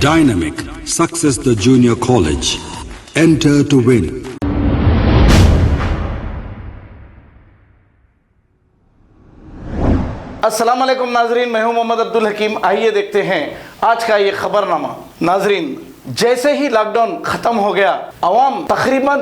Dynamic Success the Junior College. Enter to win. अस्सलाम वालेकुम नाजरीन, मैं हूं मोहम्मद अब्दुल हकीम। आइए देखते हैं आज का ये खबरनामा। नाजरीन, जैसे ही लॉकडाउन खत्म हो गया, आवाम तकरीबन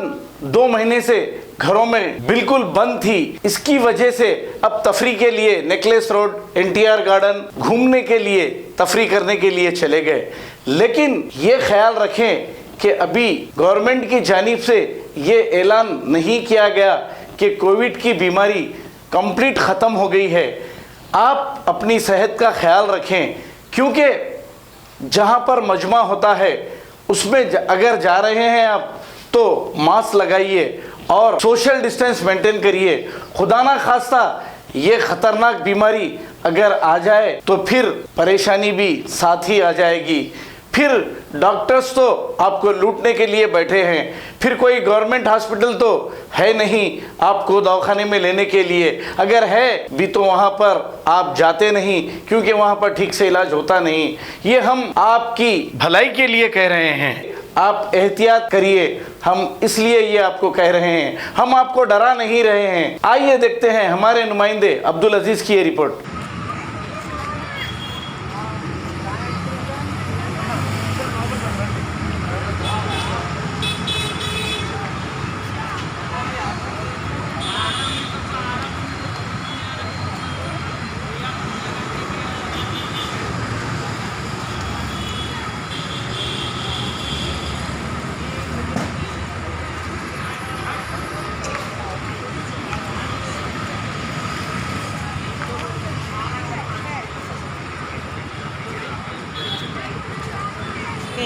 2 महीने से घरों में बिल्कुल बंद थी। इसकी वजह से अब तफरी के लिए नेकलेस रोड, NTR गार्डन घूमने के लिए, तफरी करने के लिए चले गए। लेकिन ये ख्याल रखें कि अभी गवर्नमेंट की जानिब से ये ऐलान नहीं किया गया कि कोविड की बीमारी कंप्लीट ख़त्म हो गई है। आप अपनी सेहत का ख्याल रखें, क्योंकि जहाँ पर मजमा होता है उसमें अगर जा रहे हैं आप तो मास्क लगाइए और सोशल डिस्टेंस मेंटेन करिए। खुदा ना खास्ता ये ख़तरनाक बीमारी अगर आ जाए तो फिर परेशानी भी साथ ही आ जाएगी। फिर डॉक्टर्स तो आपको लूटने के लिए बैठे हैं, फिर कोई गवर्नमेंट हॉस्पिटल तो है नहीं आपको दवाखाने में लेने के लिए। अगर है भी तो वहाँ पर आप जाते नहीं, क्योंकि वहाँ पर ठीक से इलाज होता नहीं। ये हम आपकी भलाई के लिए कह रहे हैं, आप एहतियात करिए। हम इसलिए ये आपको कह रहे हैं, हम आपको डरा नहीं रहे हैं। आइए देखते हैं हमारे नुमाइंदे अब्दुल अजीज़ की ये रिपोर्ट।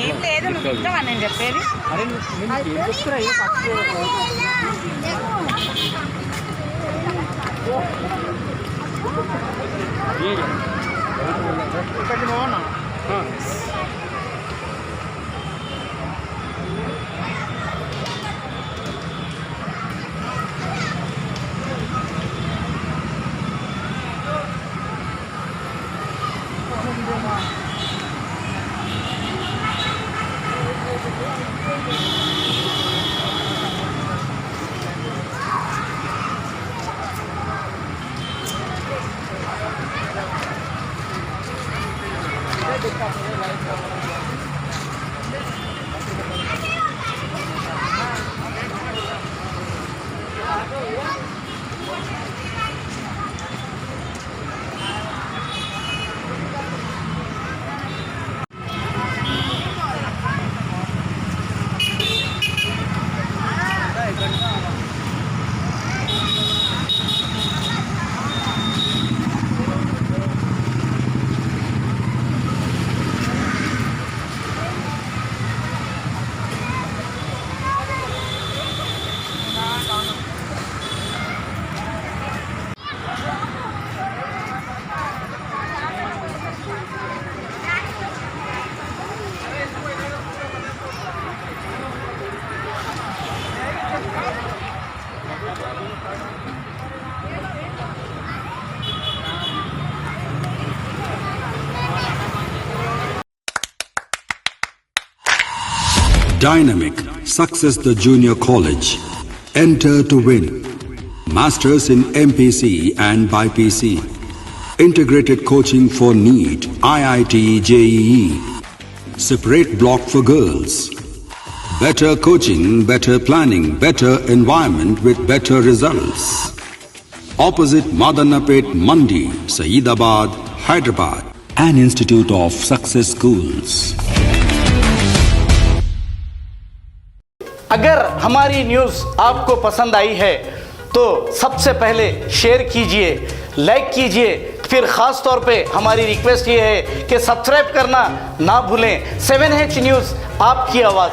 ఏం లేదు, నువ్వు ఇస్తావా నేను చెప్పేది? Dynamic Success the Junior College. Enter to win. Masters in MPC and BPC. Integrated coaching for NEET, IIT, JEE. Separate block for girls. Better coaching, better planning, better environment with better results. Opposite Madanapet Mandi, Saeedabad, Hyderabad. An institute of success schools. अगर हमारी news आपको पसंद आई है तो सबसे पहले share कीजिए, like कीजिए। फिर ख़ास तौर पे हमारी रिक्वेस्ट ये है कि सब्सक्राइब करना ना भूलें। 7H न्यूज़, आपकी आवाज़।